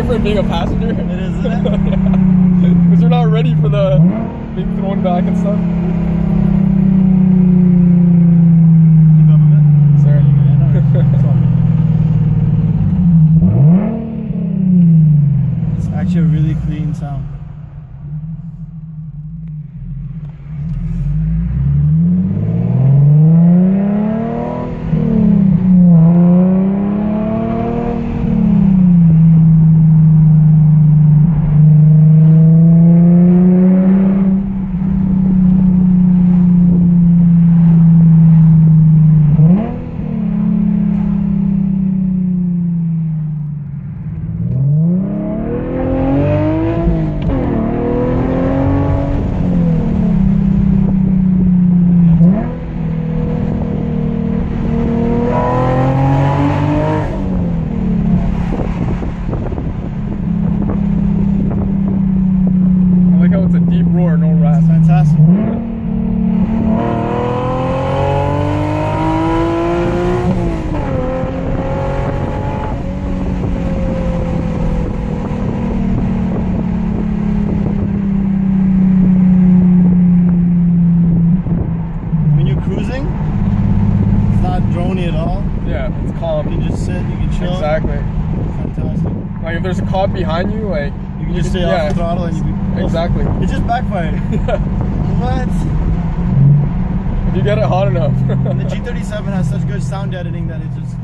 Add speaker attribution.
Speaker 1: different being a passenger.
Speaker 2: It is, isn't it?
Speaker 1: Because you're not ready for the being thrown back and stuff.
Speaker 2: Keep up a bit.
Speaker 1: Sorry.
Speaker 2: Yeah, no, it's all good. It's actually a really clean sound.
Speaker 1: Like if there's a cop behind you, like
Speaker 2: you can just stay off the throttle and you can,
Speaker 1: exactly.
Speaker 2: It just backfired. What?
Speaker 1: If you get it hot enough.
Speaker 2: And the G37 has such good sound editing that it just.